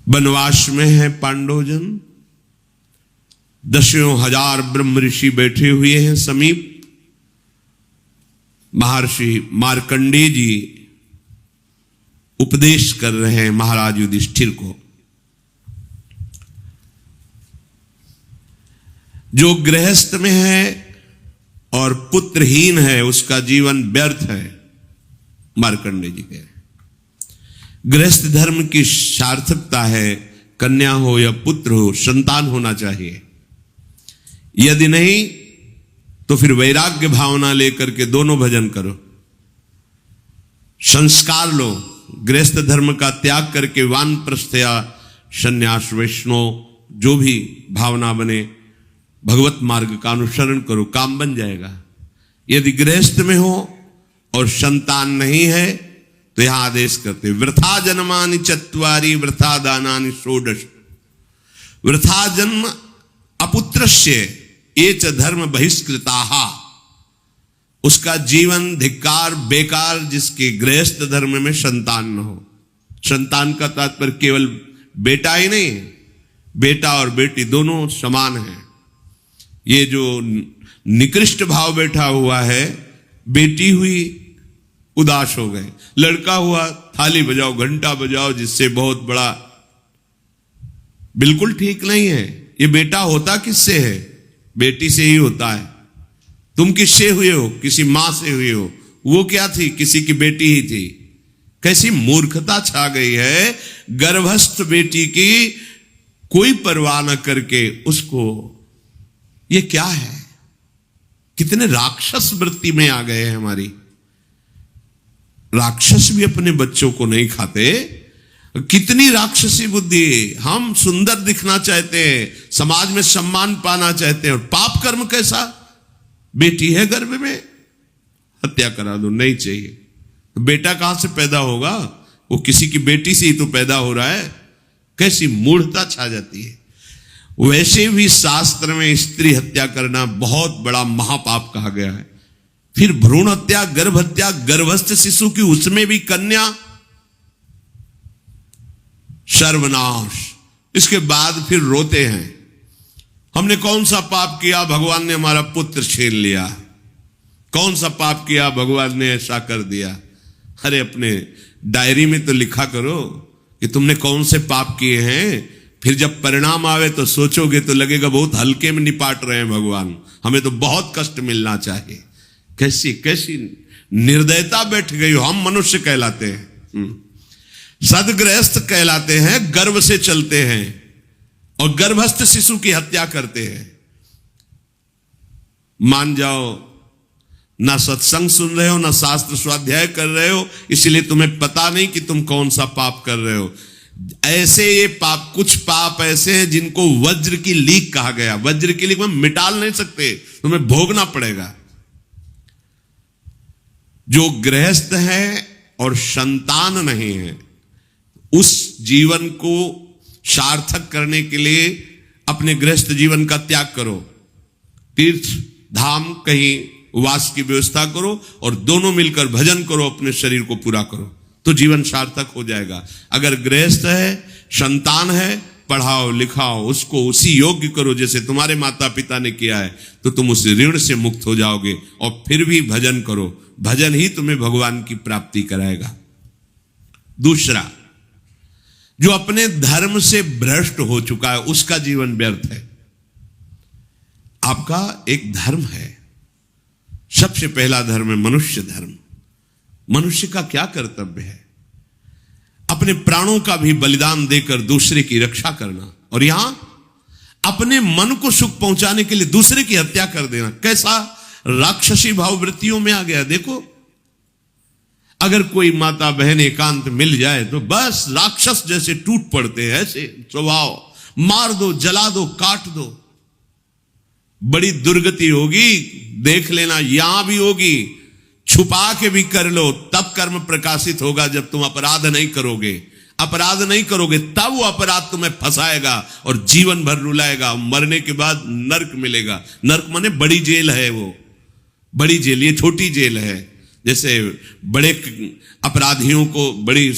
वनवास में है पांडवजन, 10,000 ब्रह्म ऋषि बैठे हुए हैं समीप। महर्षि मार्कंडेय जी उपदेश कर रहे हैं महाराज युधिष्ठिर को। जो गृहस्थ में है और पुत्रहीन है उसका जीवन व्यर्थ है, मार्कंडेय जी कह रहे हैं। गृहस्थ धर्म की सार्थकता है कन्या हो या पुत्र हो, संतान होना चाहिए। यदि नहीं तो फिर वैराग्य भावना लेकर के दोनों भजन करो, संस्कार लो, गृहस्थ धर्म का त्याग करके वानप्रस्थ या संन्यास वैष्णव जो भी भावना बने भगवत मार्ग का अनुसरण करो, काम बन जाएगा। यदि गृहस्थ में हो और संतान नहीं है तो यहां आदेश करते वृथा जन्मानि चत्वारि वृथा दानानि षोडश। वृथा जन्म अपुत्रस्य ये च धर्म बहिष्कृताः, उसका जीवन धिक्कार बेकार जिसके गृहस्थ धर्म में संतान न हो। संतान का तात्पर्य केवल बेटा ही नहीं, बेटा और बेटी दोनों समान हैं। ये जो निकृष्ट भाव बैठा हुआ है, बेटी हुई उदास हो गए, लड़का हुआ थाली बजाओ घंटा बजाओ जिससे बहुत बड़ा, बिल्कुल ठीक नहीं है। ये बेटा होता किससे है? बेटी से ही होता है। तुम किससे हुए हो? किसी मां से हुए हो। वो क्या थी? किसी की बेटी ही थी। कैसी मूर्खता छा गई है, गर्भस्थ बेटी की कोई परवाह न करके उसको, ये क्या है? कितने राक्षस वृत्ति में आ गए हैं हमारी। राक्षस भी अपने बच्चों को नहीं खाते। कितनी राक्षसी बुद्धि। हम सुंदर दिखना चाहते हैं, समाज में सम्मान पाना चाहते हैं, और पाप कर्म कैसा? बेटी है गर्भ में, हत्या करा दो, नहीं चाहिए। तो बेटा कहां से पैदा होगा? वो किसी की बेटी से ही तो पैदा हो रहा है। कैसी मूढ़ता छा जाती है। वैसे भी शास्त्र में स्त्री हत्या करना बहुत बड़ा महापाप कहा गया है। फिर भ्रूण हत्या, गर्भ हत्या, गर्भस्थ शिशु की, उसमें भी कन्या, सर्वनाश। इसके बाद फिर रोते हैं हमने कौन सा पाप किया, भगवान ने हमारा पुत्र छीन लिया। कौन सा पाप किया, भगवान ने ऐसा कर दिया। अरे अपने डायरी में तो लिखा करो कि तुमने कौन से पाप किए हैं। फिर जब परिणाम आवे तो सोचोगे तो लगेगा बहुत हल्के में निपाट रहे हैं भगवान, हमें तो बहुत कष्ट मिलना चाहिए। कैसी कैसी निर्दयता बैठ गई हो। हम मनुष्य कहलाते हैं, सदगृहस्थ कहलाते हैं, गर्भ से चलते हैं और गर्भस्थ शिशु की हत्या करते हैं। मान जाओ, ना सत्संग सुन रहे हो, ना शास्त्र स्वाध्याय कर रहे हो, इसलिए तुम्हें पता नहीं कि तुम कौन सा पाप कर रहे हो। ऐसे ये पाप, कुछ पाप ऐसे हैं जिनको वज्र की लीक कहा गया। वज्र की लीक में मिटाल नहीं सकते, तुम्हें भोगना पड़ेगा। जो गृहस्थ है और संतान नहीं है, उस जीवन को सार्थक करने के लिए अपने गृहस्थ जीवन का त्याग करो। तीर्थ धाम कहीं वास की व्यवस्था करो और दोनों मिलकर भजन करो, अपने शरीर को पूरा करो, तो जीवन सार्थक हो जाएगा। अगर गृहस्थ है, संतान है, पढ़ाओ लिखाओ, उसको उसी योग्य करो जैसे तुम्हारे माता पिता ने किया है, तो तुम उस ऋण से मुक्त हो जाओगे। और फिर भी भजन करो, भजन ही तुम्हें भगवान की प्राप्ति कराएगा। दूसरा, जो अपने धर्म से भ्रष्ट हो चुका है उसका जीवन व्यर्थ है। आपका एक धर्म है, सबसे पहला धर्म है मनुष्य धर्म। मनुष्य का क्या कर्तव्य है? अपने प्राणों का भी बलिदान देकर दूसरे की रक्षा करना, और यहां अपने मन को सुख पहुंचाने के लिए दूसरे की हत्या कर देना। कैसा राक्षसी भाव वृत्तियों में आ गया। देखो, अगर कोई माता बहन एकांत मिल जाए तो बस राक्षस जैसे टूट पड़ते हैं। ऐसे स्वभाव, मार दो, जला दो, काट दो। बड़ी दुर्गति होगी, देख लेना, यहां भी होगी। छुपा के भी कर लो, तब कर्म प्रकाशित होगा। जब तुम अपराध नहीं करोगे, अपराध नहीं करोगे, तब वो अपराध तुम्हें फंसाएगा और जीवन भर रुलाएगा। मरने के बाद नर्क मिलेगा। नर्क माने बड़ी जेल है, वो बड़ी जेल, ये छोटी जेल है। जैसे बड़े अपराधियों को बड़ी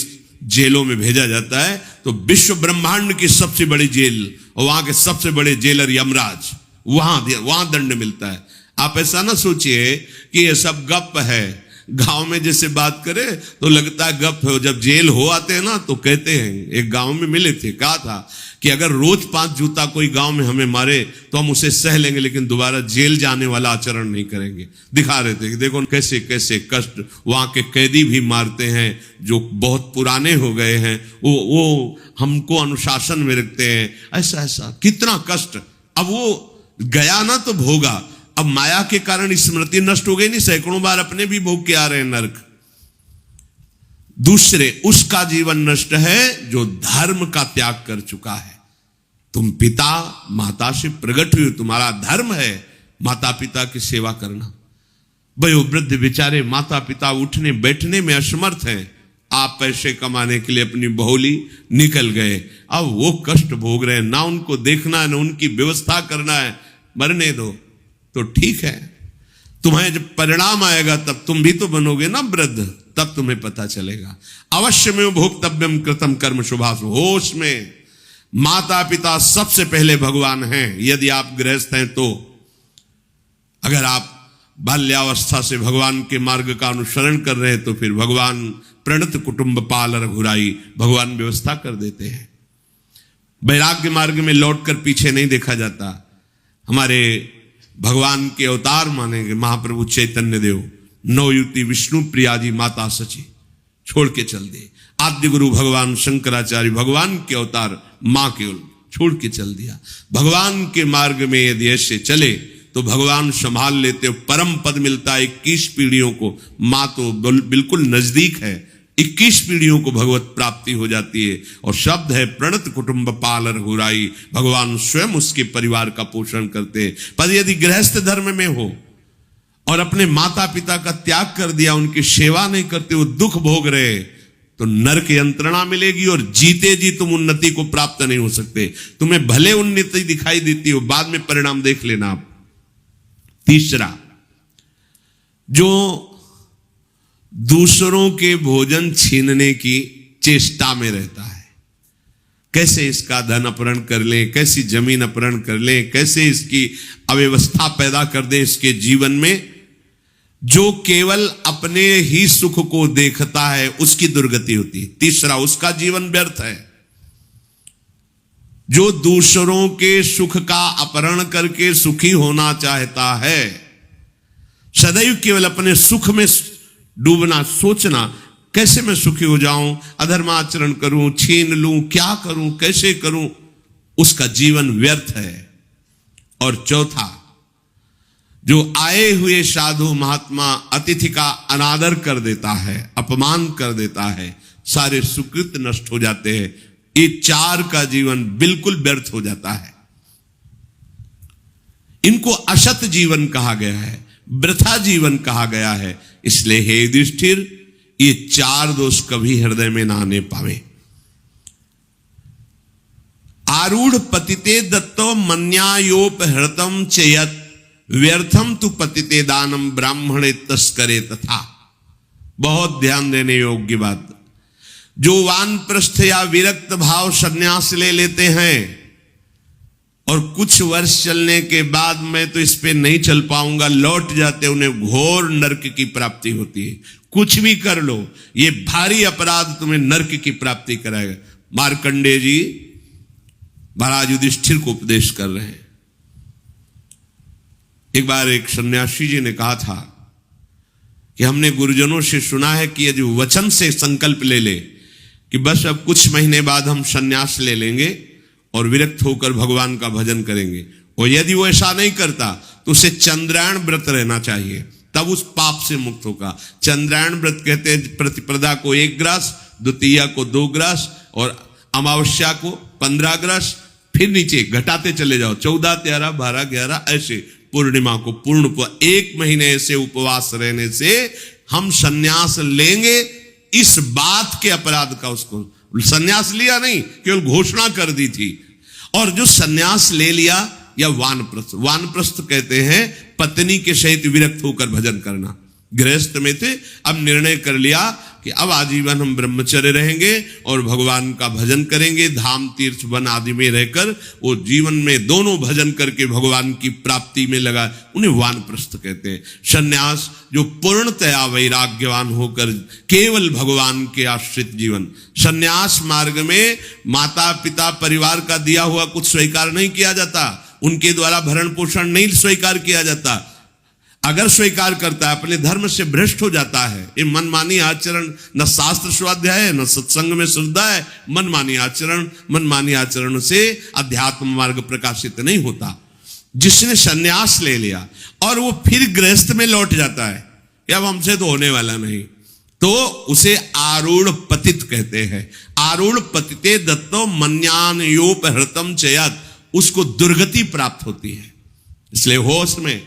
जेलों में भेजा जाता है, तो विश्व ब्रह्मांड की सबसे बड़ी जेल और वहां के सबसे बड़े जेलर यमराज, वहां दंड मिलता है। आप ऐसा ना सोचिए कि ये सब गप है। गांव में जैसे बात करे तो लगता है गप है, जब जेल हो आते हैं ना तो कहते हैं, एक गांव में मिले थे, कहा था कि अगर रोज 5 जूता कोई गांव में हमें मारे तो हम उसे सह लेंगे, लेकिन दोबारा जेल जाने वाला आचरण नहीं करेंगे। दिखा रहे थे कि देखो कैसे कैसे कष्ट वहां के कैदी भी मारते हैं जो बहुत पुराने हो गए हैं, वो हमको अनुशासन में रखते हैं, ऐसा ऐसा कितना कष्ट। अब वो गया ना तो भोगा, अब माया के कारण स्मृति नष्ट हो गई नहीं, सैकड़ों बार अपने भी भोग के आ रहे हैं नरक। दूसरे उसका जीवन नष्ट है जो धर्म का त्याग कर चुका है। तुम पिता माता से प्रकट हुए, तुम्हारा धर्म है माता पिता की सेवा करना। वयोवृद्ध बेचारे माता पिता उठने बैठने में असमर्थ हैं, आप पैसे कमाने के लिए अपनी बहुली निकल गए, अब वो कष्ट भोग रहे हैं, ना उनको देखना है ना उनकी व्यवस्था करना है, मरने दो तो ठीक है। तुम्हें जब परिणाम आएगा तब तुम भी तो बनोगे ना वृद्ध, तब तुम्हें पता चलेगा। अवश्य में भोक्तव्यम कृतम कर्म शुभाशु। होश में माता पिता सबसे पहले भगवान हैं यदि आप गृहस्थ हैं तो। अगर आप बाल्यावस्था से भगवान के मार्ग का अनुसरण कर रहे हैं तो फिर भगवान प्रणत कुटुंब पाल रघुराई, भगवान व्यवस्था कर देते हैं। वैराग्य मार्ग में लौटकर पीछे नहीं देखा जाता। हमारे भगवान के अवतार मानेंगे महाप्रभु चैतन्य देव, नवयुति विष्णु प्रिया जी माता सची छोड़ के चल दिए। आद्य गुरु भगवान शंकराचार्य भगवान के अवतार मां केवल छोड़ के चल दिया। भगवान के मार्ग में यदि ऐसे चले तो भगवान संभाल लेते, परम पद मिलता है 21 पीढ़ियों को। मां तो बिल्कुल नजदीक है, 21 पीढ़ियों को भगवत प्राप्ति हो जाती है। और शब्द है प्रणत कुटुंब पाल रघुराई, भगवान स्वयं उसके परिवार का पोषण करते हैं। पर यदि गृहस्थ धर्म में हो और अपने माता पिता का त्याग कर दिया, उनकी सेवा नहीं करते, वो दुख भोग रहे, तो नरक यंत्रणा मिलेगी और जीते जी तुम उन्नति को प्राप्त नहीं हो सकते। तुम्हें भले उन्नति दिखाई देती हो, बाद में परिणाम देख लेना आप। तीसरा, जो दूसरों के भोजन छीनने की चेष्टा में रहता है, कैसे इसका धन अपहरण कर लें, कैसी जमीन अपहरण कर लें, कैसे इसकी अव्यवस्था पैदा कर दें इसके जीवन में, जो केवल अपने ही सुख को देखता है उसकी दुर्गति होती है। तीसरा, उसका जीवन व्यर्थ है। जो दूसरों के सुख का अपहरण करके सुखी होना चाहता है, सदैव केवल अपने सुख में डूबना, सोचना कैसे मैं सुखी हो जाऊं, अधर्माचरण करूं, छीन लूं, क्या करूं, कैसे करूं, उसका जीवन व्यर्थ है। और चौथा, जो आए हुए साधु महात्मा अतिथि का अनादर कर देता है, अपमान कर देता है, सारे सुकृत नष्ट हो जाते हैं। ये 4 का जीवन बिल्कुल व्यर्थ हो जाता है। इनको असत जीवन कहा गया है, वृथा जीवन कहा गया है। इसलिए हे युधिष्ठिर, ये 4 दोष कभी हृदय में ना आने पावे। आरूढ़ पतिते दत्तो मन्यायोपहृतम चेयत व्यर्थम तु पतिते दानम ब्राह्मणे तस्करे तथा। बहुत ध्यान देने योग्य बात। जो वानप्रस्थ या विरक्त भाव संन्यास ले लेते हैं और कुछ वर्ष चलने के बाद मैं तो इस पे नहीं चल पाऊंगा लौट जाते, उन्हें घोर नरक की प्राप्ति होती है। कुछ भी कर लो, ये भारी अपराध तुम्हें नरक की प्राप्ति कराएगा। मार्कंडेय जी महाराज युधिष्ठिर को उपदेश कर रहे हैं। एक बार एक सन्यासी जी ने कहा था कि हमने गुरुजनों से सुना है कि यदि वचन से संकल्प ले ले कि बस अब कुछ महीने बाद हम सन्यास ले लेंगे और विरक्त होकर भगवान का भजन करेंगे, और यदि वो ऐसा नहीं करता तो उसे चंद्रायण व्रत रहना चाहिए, तब उस पाप से मुक्त होगा। चंद्रायण व्रत कहते हैं प्रतिपदा को 1 ग्रास, द्वितीया को 2 ग्रास और अमावस्या को 15 ग्रास, फिर नीचे घटाते चले जाओ 14, 13, 12, 11 ऐसे पूर्णिमा को पूर्ण 1 महीने ऐसे उपवास रहने से हम सन्यास लेंगे। इस बात के अपराध का, उसको सन्यास लिया नहीं, केवल घोषणा कर दी थी। और जो सन्यास ले लिया या वानप्रस्थ, वानप्रस्थ कहते हैं पत्नी के सहित विरक्त होकर भजन करना। गृहस्थ में थे, अब निर्णय कर लिया कि अब आजीवन हम ब्रह्मचर्य रहेंगे और भगवान का भजन करेंगे, धाम तीर्थ वन आदि में रहकर वो जीवन में दोनों भजन करके भगवान की प्राप्ति में लगा, उन्हें वानप्रस्थ कहते हैं। सन्यास जो पूर्णतया वैराग्यवान होकर केवल भगवान के आश्रित जीवन। सन्यास मार्ग में माता पिता परिवार का दिया हुआ कुछ स्वीकार नहीं किया जाता, उनके द्वारा भरण पोषण नहीं स्वीकार किया जाता। अगर स्वीकार करता है अपने धर्म से भ्रष्ट हो जाता है। ये मनमानी आचरण, न शास्त्र स्वाध्याय है न सत्संग में श्रद्धा है। मनमानी आचरण से अध्यात्म मार्ग प्रकाशित नहीं होता। जिसने सन्यास ले लिया और वो फिर गृहस्थ में लौट जाता है कि अब हमसे तो होने वाला नहीं, तो उसे आरूढ़ पतित कहते हैं। आरूढ़ पतिते दत्तो मन्यान योपहृतम चयत, उसको दुर्गति प्राप्त होती है। इसलिए होश में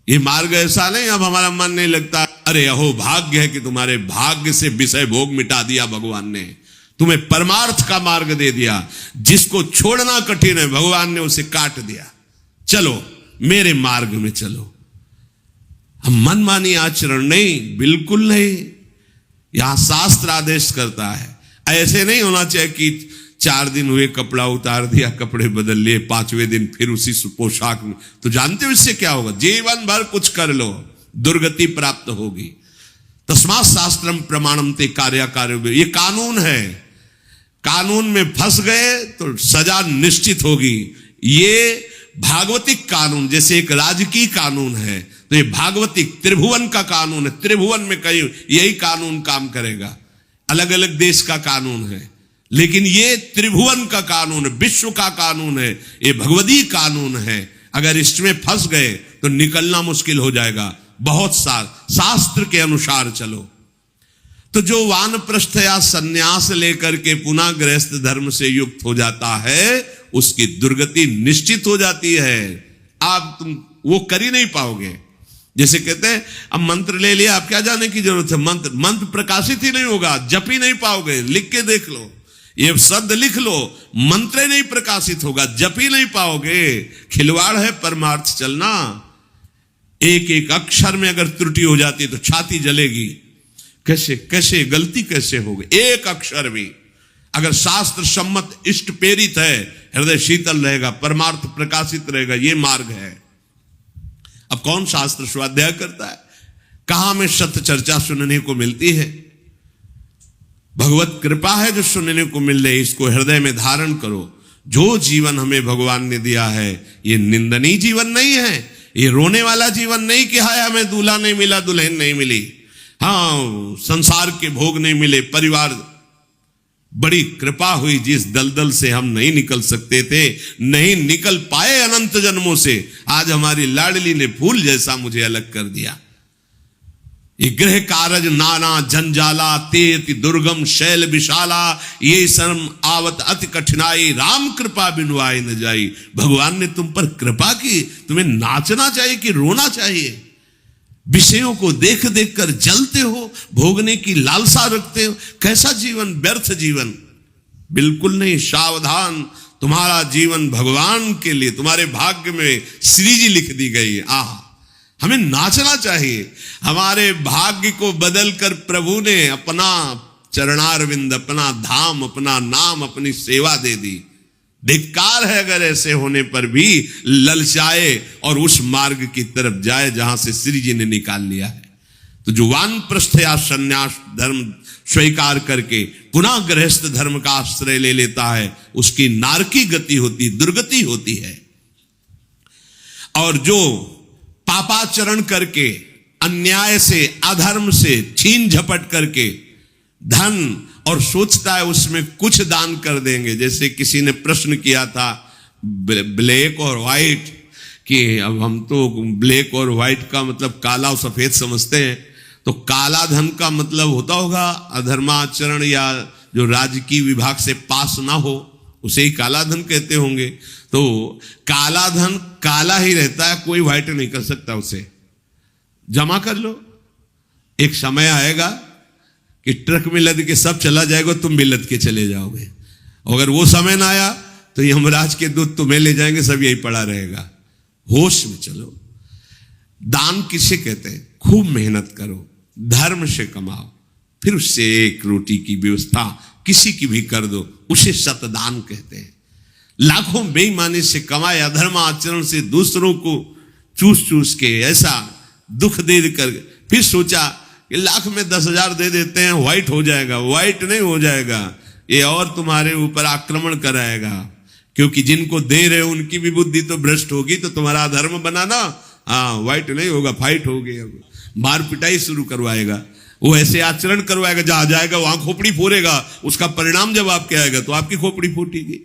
ये मार्ग ऐसा नहीं अब हमारा मन नहीं लगता, अरे अहो भाग्य है कि तुम्हारे भाग्य से विषय भोग मिटा दिया भगवान ने, तुम्हें परमार्थ का मार्ग दे दिया। जिसको छोड़ना कठिन है भगवान ने उसे काट दिया, चलो मेरे मार्ग में चलो। हम मनमानी आचरण नहीं, बिल्कुल नहीं। यहां शास्त्र आदेश करता है, ऐसे नहीं होना चाहिए कि 4 दिन हुए कपड़ा उतार दिया, कपड़े बदल लिए, 5वें दिन फिर उसी पोशाक में। तो जानते हो इससे क्या होगा? जीवन भर कुछ कर लो, दुर्गति प्राप्त होगी। तस्मात् शास्त्रम प्रमाणम ते कार्य, ये कानून है। कानून में फंस गए तो सजा निश्चित होगी। ये भागवतिक कानून जैसे एक राजकीय कानून है, तो ये भागवतिक त्रिभुवन का कानून है। त्रिभुवन में कहीं यही कानून काम करेगा। अलग अलग देश का कानून है, लेकिन ये त्रिभुवन का कानून है, विश्व का कानून है, ये भगवदी कानून है। अगर इसमें फंस गए तो निकलना मुश्किल हो जाएगा। बहुत शास्त्र के अनुसार चलो। तो जो वानप्रस्थ या सन्यास लेकर के पुनः गृहस्थ धर्म से युक्त हो जाता है, उसकी दुर्गति निश्चित हो जाती है। आप तुम वो कर ही नहीं पाओगे। जैसे कहते हैं अब मंत्र ले लिया, आप क्या जाने की जरूरत है? मंत्र प्रकाशित ही नहीं होगा, जप ही नहीं पाओगे। लिख के देख लो, ये शब्द लिख लो, मंत्र नहीं प्रकाशित होगा, जप ही नहीं पाओगे। खिलवाड़ है परमार्थ चलना। एक एक अक्षर में अगर त्रुटि हो जाती है तो छाती जलेगी। कैसे गलती कैसे होगी? एक अक्षर भी अगर शास्त्र सम्मत इष्ट प्रेरित है, हृदय शीतल रहेगा, परमार्थ प्रकाशित रहेगा। ये मार्ग है। अब कौन शास्त्र स्वाध्याय करता है? कहां में सत्य चर्चा सुनने को मिलती है? भगवत कृपा है जो सुनने को मिल रही, इसको हृदय में धारण करो। जो जीवन हमें भगवान ने दिया है ये निंदनीय जीवन नहीं है, ये रोने वाला जीवन नहीं कि हाय हमें दूल्हा नहीं मिला, दुल्हन नहीं मिली, हाँ संसार के भोग नहीं मिले, परिवार बड़ी कृपा हुई जिस दलदल से हम नहीं निकल सकते थे, नहीं निकल पाए अनंत जन्मों से, आज हमारी लाडली ने फूल जैसा मुझे अलग कर दिया। ये गृह कारज नाना जंजाला, तेति दुर्गम शैल विशाला, ये शर्म आवत अति कठिनाई, राम कृपा बिनुआई न जाई। भगवान ने तुम पर कृपा की, तुम्हें नाचना चाहिए कि रोना चाहिए? विषयों को देख देख कर जलते हो, भोगने की लालसा रखते हो। कैसा जीवन? व्यर्थ जीवन। बिल्कुल नहीं। सावधान, तुम्हारा जीवन भगवान के लिए, तुम्हारे भाग्य में श्री जी लिख दी गई। आह, हमें नाचना चाहिए। हमारे भाग्य को बदलकर प्रभु ने अपना चरणारविंद, अपना धाम, अपना नाम, अपनी सेवा दे दी। धिक्कार है अगर ऐसे होने पर भी ललचाए और उस मार्ग की तरफ जाए जहां से श्री जी ने निकाल लिया है। तो जो वानप्रस्थ या संन्यास धर्म स्वीकार करके पुनः गृहस्थ धर्म का आश्रय ले लेता है, उसकी नारकी गति होती, दुर्गति होती है। और जो पापाचरण करके, अन्याय से, अधर्म से छीन झपट करके धन और सोचता है उसमें कुछ दान कर देंगे। जैसे किसी ने प्रश्न किया था ब्लैक और व्हाइट, कि अब हम तो ब्लैक और व्हाइट का मतलब काला और सफेद समझते हैं, तो काला धन का मतलब होता होगा अधर्माचरण या जो राजकीय विभाग से पास ना हो, उसे ही काला धन कहते होंगे। तो काला धन काला ही रहता है, कोई व्हाइट नहीं कर सकता उसे। जमा कर लो, एक समय आएगा कि ट्रक में लद के सब चला जाएगा, तुम भी लद के चले जाओगे। अगर वो समय ना आया तो यमराज के दूत तुम्हें ले जाएंगे, सब यही पड़ा रहेगा। होश में चलो। दान किसे कहते हैं? खूब मेहनत करो, धर्म से कमाओ, फिर उससे एक रोटी की व्यवस्था किसी की भी कर दो, उसे शतदान कहते हैं। लाखों बेईमानी से कमाए अधर्म आचरण से दूसरों को चूस चूस के ऐसा दुख दे कर फिर सोचा कि लाख में 10,000 दे देते हैं, व्हाइट हो जाएगा। व्हाइट नहीं हो जाएगा, ये और तुम्हारे ऊपर आक्रमण कराएगा, क्योंकि जिनको दे रहे हो उनकी भी बुद्धि तो भ्रष्ट होगी, तो तुम्हारा धर्म बनाना, हाँ व्हाइट नहीं होगा, फाइट होगी। अब मार पिटाई शुरू करवाएगा, वो ऐसे आचरण करवाएगा, जहां जाएगा वहां खोपड़ी फोड़ेगा, उसका परिणाम जब आपके आएगा तो आपकी खोपड़ी फूटेगी।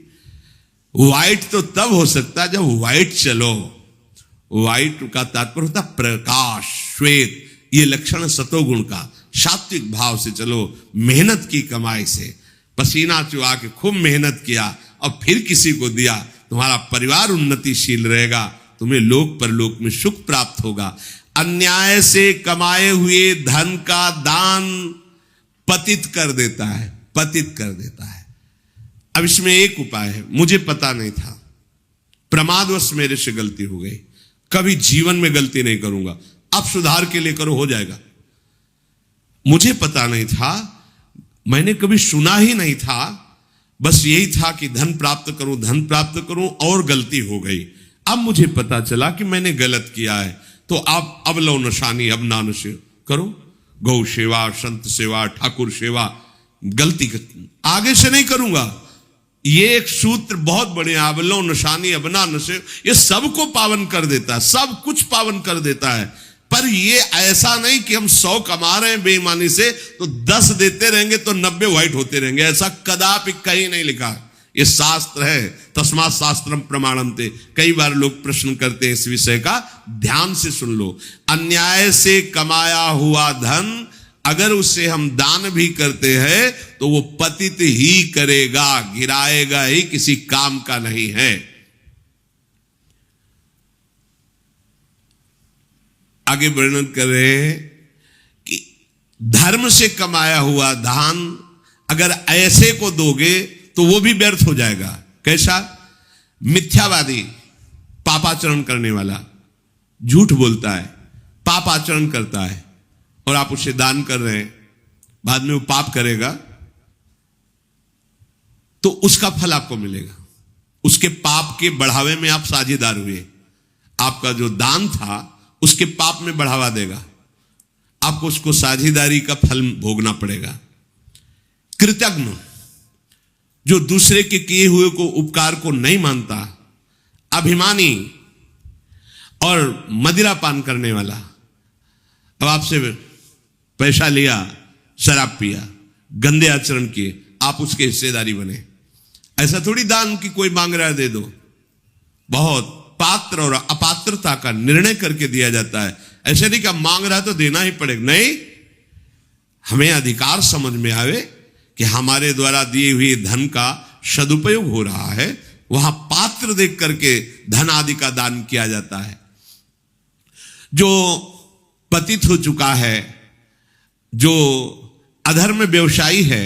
व्हाइट तो तब हो सकता है जब व्हाइट चलो। व्हाइट का तात्पर्य होता प्रकाश, श्वेत, ये लक्षण सतोगुण का। सात्विक भाव से चलो, मेहनत की कमाई से, पसीना चुहा के खूब मेहनत किया और फिर किसी को दिया, तुम्हारा परिवार उन्नतिशील रहेगा, तुम्हें लोक परलोक में सुख प्राप्त होगा। अन्याय से कमाए हुए धन का दान पतित कर देता है, पतित कर देता है। अब इसमें एक उपाय है, मुझे पता नहीं था, प्रमादवश मेरे से गलती हो गई, कभी जीवन में गलती नहीं करूंगा, अब सुधार के लिए करो, हो जाएगा। मुझे पता नहीं था, मैंने कभी सुना ही नहीं था, बस यही था कि धन प्राप्त करूं, धन प्राप्त करूं, और गलती हो गई। अब मुझे पता चला कि मैंने गलत किया है, तो आप अब लो नशानी, अब ना नशे करो, गौ सेवा, संत सेवा, ठाकुर सेवा, गलती आगे से नहीं करूंगा। ये एक सूत्र बहुत बढ़िया, अब लो नशानी अब ना नशे, ये सबको पावन कर देता है, सब कुछ पावन कर देता है। पर ये ऐसा नहीं कि हम 100 कमा रहे हैं बेईमानी से तो 10 देते रहेंगे तो 90 व्हाइट होते रहेंगे, ऐसा कदापि कहीं नहीं लिखा। ये शास्त्र है, तस्मात् शास्त्रम प्रमाणन्ते। कई बार लोग प्रश्न करते हैं इस विषय का, ध्यान से सुन लो। अन्याय से कमाया हुआ धन अगर उसे हम दान भी करते हैं तो वो पतित ही करेगा, गिराएगा ही, किसी काम का नहीं है। आगे वर्णन कर रहे हैं कि धर्म से कमाया हुआ दान अगर ऐसे को दोगे तो वो भी व्यर्थ हो जाएगा। कैसा? मिथ्यावादी, पापाचरण करने वाला, झूठ बोलता है, पापाचरण करता है, और आप उसे दान कर रहे हैं, बाद में वो पाप करेगा तो उसका फल आपको मिलेगा। उसके पाप के बढ़ावे में आप साझेदार हुए, आपका जो दान था उसके पाप में बढ़ावा देगा, आपको उसको साझेदारी का फल भोगना पड़ेगा। कृतज्ञ, जो दूसरे के किए हुए को उपकार को नहीं मानता, अभिमानी और मदिरा पान करने वाला, अब आपसे पैसा लिया, शराब पिया, गंदे आचरण किए, आप उसके हिस्सेदारी बने। ऐसा थोड़ी दान की कोई मांग रहा है दे दो, बहुत पात्र और अपात्रता का निर्णय करके दिया जाता है। ऐसे नहीं कि मांग रहा है तो देना ही पड़ेगा, नहीं, हमें अधिकार समझ में आवे कि हमारे द्वारा दिए हुए धन का सदुपयोग हो रहा है, वहां पात्र देख करके धन आदि का दान किया जाता है। जो पतित हो चुका है, जो अधर्म व्यवसायी है,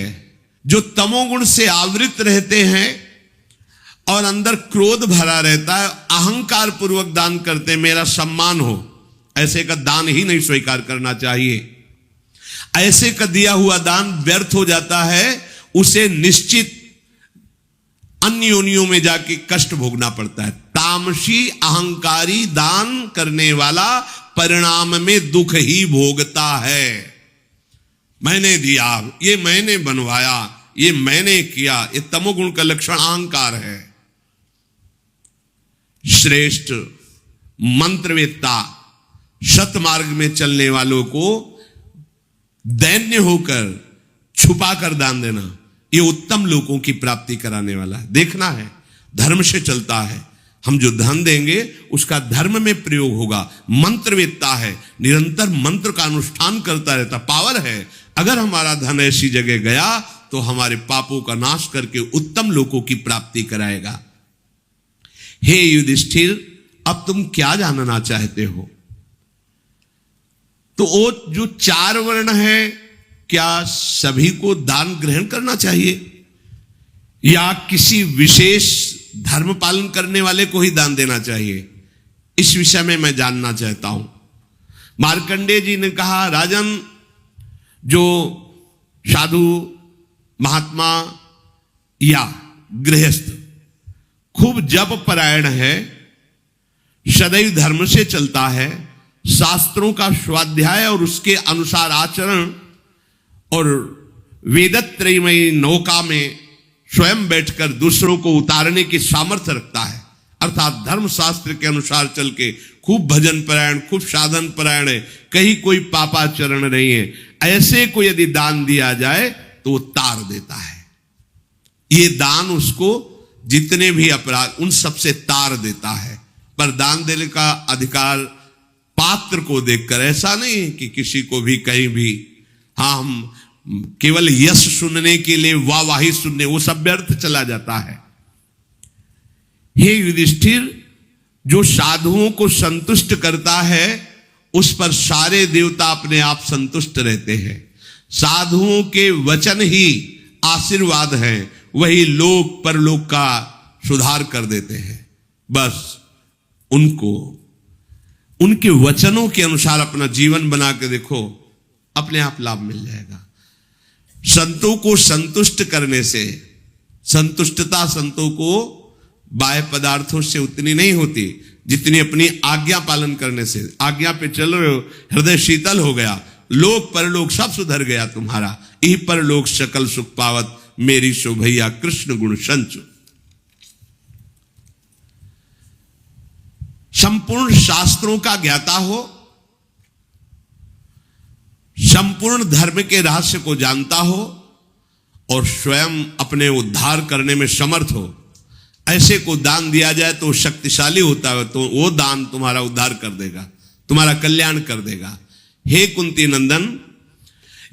जो तमोगुण से आवृत रहते हैं और अंदर क्रोध भरा रहता है, अहंकार पूर्वक दान करते हैं, मेरा सम्मान हो, ऐसे का दान ही नहीं स्वीकार करना चाहिए। ऐसे का दिया हुआ दान व्यर्थ हो जाता है, उसे निश्चित अन्य योनियों में जाके कष्ट भोगना पड़ता है। तामसी अहंकारी दान करने वाला परिणाम में दुख ही भोगता है। मैंने दिया, ये मैंने बनवाया, ये मैंने किया, ये तमोगुण का लक्षण अहंकार है। श्रेष्ठ मंत्रवेत्ता, सतमार्ग में चलने वालों को दैन्य होकर छुपा कर दान देना, ये उत्तम लोगों की प्राप्ति कराने वाला है। देखना है, धर्म से चलता है, हम जो धन देंगे उसका धर्म में प्रयोग होगा। मंत्रवेत्ता है, निरंतर मंत्र का अनुष्ठान करता रहता, पावर है। अगर हमारा धन ऐसी जगह गया तो हमारे पापों का नाश करके उत्तम लोगों की प्राप्ति कराएगा। हे युधिष्ठिर, अब तुम क्या जानना चाहते हो? तो वो जो 4 वर्ण है, क्या सभी को दान ग्रहण करना चाहिए या किसी विशेष धर्म पालन करने वाले को ही दान देना चाहिए? इस विषय में मैं जानना चाहता हूं। मार्कंडेय जी ने कहा, राजन, जो साधु, महात्मा या गृहस्थ खूब जप परायण है, सदैव धर्म से चलता है, शास्त्रों का स्वाध्याय और उसके अनुसार आचरण और वेदत्रयमयी नौका में स्वयं बैठकर दूसरों को उतारने की सामर्थ्य रखता है, अर्थात धर्म शास्त्र के अनुसार चल के खूब भजन परायण, खूब साधन परायण है, कहीं कोई पापाचरण नहीं है, ऐसे को यदि दान दिया जाए तो वो तार देता है। ये दान उसको जितने भी अपराध उन सबसे तार देता है। पर दान देने का अधिकार पात्र को देखकर, ऐसा नहीं कि किसी को भी कहीं भी, हाँ हम केवल यश सुनने के लिए वाहवाही सुनने, वो सब व्यर्थ चला जाता है। हे युधिष्ठिर, जो साधुओं को संतुष्ट करता है उस पर सारे देवता अपने आप संतुष्ट रहते हैं। साधुओं के वचन ही आशीर्वाद हैं, वही लोक परलोक का सुधार कर देते हैं। बस उनको उनके वचनों के अनुसार अपना जीवन बना के देखो, अपने आप लाभ मिल जाएगा। संतों को संतुष्ट करने से, संतुष्टता संतों को बाह्य पदार्थों से उतनी नहीं होती जितनी अपनी आज्ञा पालन करने से। आज्ञा पे चल रहे हो, हृदय शीतल हो गया, लोक परलोक सब सुधर गया तुम्हारा। यही परलोक सकल सुख पावत, मेरी शोभैया कृष्ण गुण संचु। संपूर्ण शास्त्रों का ज्ञाता हो, संपूर्ण धर्म के रहस्य को जानता हो और स्वयं अपने उद्धार करने में समर्थ हो, ऐसे को दान दिया जाए तो शक्तिशाली होता है, तो वो दान तुम्हारा उद्धार कर देगा, तुम्हारा कल्याण कर देगा। हे कुंती नंदन,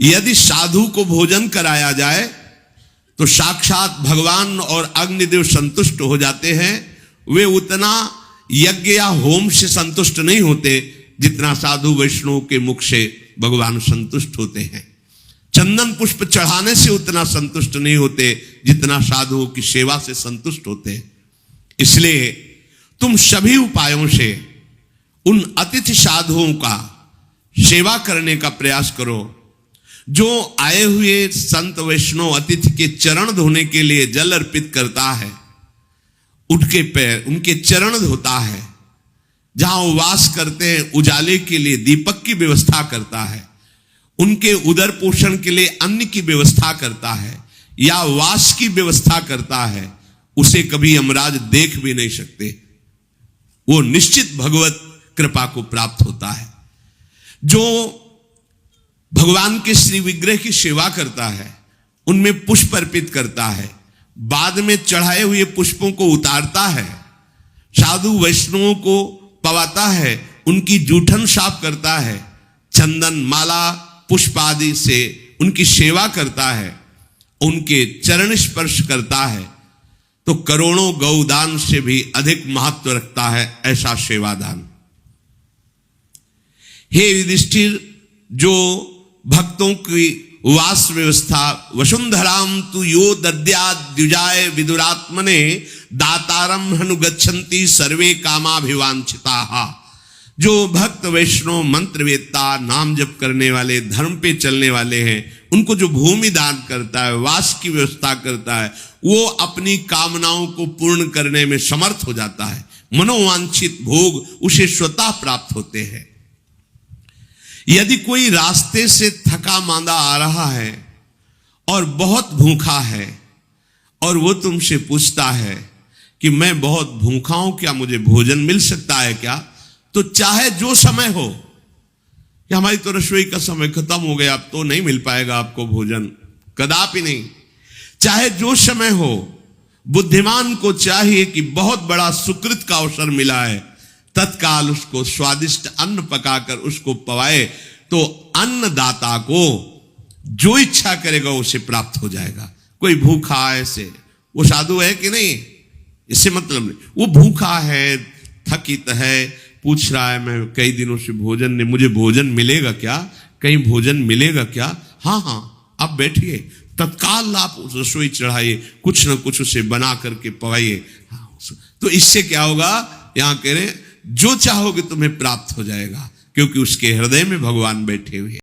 यदि साधु को भोजन कराया जाए तो साक्षात भगवान और अग्निदेव संतुष्ट हो जाते हैं। वे उतना यज्ञ या होम से संतुष्ट नहीं होते जितना साधु वैष्णव के मुख से भगवान संतुष्ट होते हैं। चंदन पुष्प चढ़ाने से उतना संतुष्ट नहीं होते जितना साधुओं की सेवा से संतुष्ट होते हैं। इसलिए तुम सभी उपायों से उन अतिथि साधुओं का सेवा करने का प्रयास करो। जो आए हुए संत वैष्णव अतिथि के चरण धोने के लिए जल अर्पित करता है, उनके पैर, उनके चरण धोता है, जहां वो वास करते हैं उजाले के लिए दीपक की व्यवस्था करता है, उनके उदर पोषण के लिए अन्न की व्यवस्था करता है या वास की व्यवस्था करता है, उसे कभी यमराज देख भी नहीं सकते। वो निश्चित भगवत कृपा को प्राप्त होता है। जो भगवान के श्री विग्रह की सेवा करता है, उनमें पुष्प अर्पित करता है, बाद में चढ़ाए हुए पुष्पों को उतारता है, साधु वैष्णवों को पवाता है, उनकी जूठन साफ करता है, चंदन माला पुष्प आदि से उनकी सेवा करता है, उनके चरण स्पर्श करता है, तो करोड़ों गौदान से भी अधिक महत्व रखता है ऐसा सेवादान। हे युधिष्ठिर, जो भक्तों की वास व्यवस्था वसुंधराम तु यो दद्याद्युजाय विदुरात्मने दातारम हनुगच्छन्ति सर्वे कामाभिवांछिताः। जो भक्त वैष्णव मंत्रवेत्ता नाम जप करने वाले धर्म पे चलने वाले हैं, उनको जो भूमि दान करता है, वास की व्यवस्था करता है, वो अपनी कामनाओं को पूर्ण करने में समर्थ हो जाता है। मनोवांछित भोग उसे स्वतः प्राप्त होते हैं। यदि कोई रास्ते से थका मांदा आ रहा है और बहुत भूखा है और वो तुमसे पूछता है कि मैं बहुत भूखा हूं, क्या मुझे भोजन मिल सकता है क्या, तो चाहे जो समय हो, कि हमारी तो रसोई का समय खत्म हो गया, अब तो नहीं मिल पाएगा आपको भोजन, कदापि नहीं, चाहे जो समय हो, बुद्धिमान को चाहिए कि बहुत बड़ा सुकृत का अवसर मिला है, तत्काल उसको स्वादिष्ट अन्न पकाकर उसको पवाए, तो अन्नदाता को जो इच्छा करेगा उसे प्राप्त हो जाएगा। कोई भूखा ऐसे, वो साधु है कि नहीं, इससे मतलब नहीं, वो भूखा है, थकित है, पूछ रहा है मैं कई दिनों से भोजन नहीं, मुझे भोजन मिलेगा क्या, कहीं भोजन मिलेगा क्या, हाँ हाँ आप बैठिए, तत्काल आप रसोई चढ़ाइए, कुछ ना कुछ उसे बना करके पवाइए। हाँ, तो इससे क्या होगा, यहां कह रहे जो चाहोगे तुम्हें प्राप्त हो जाएगा, क्योंकि उसके हृदय में भगवान बैठे हुए हैं।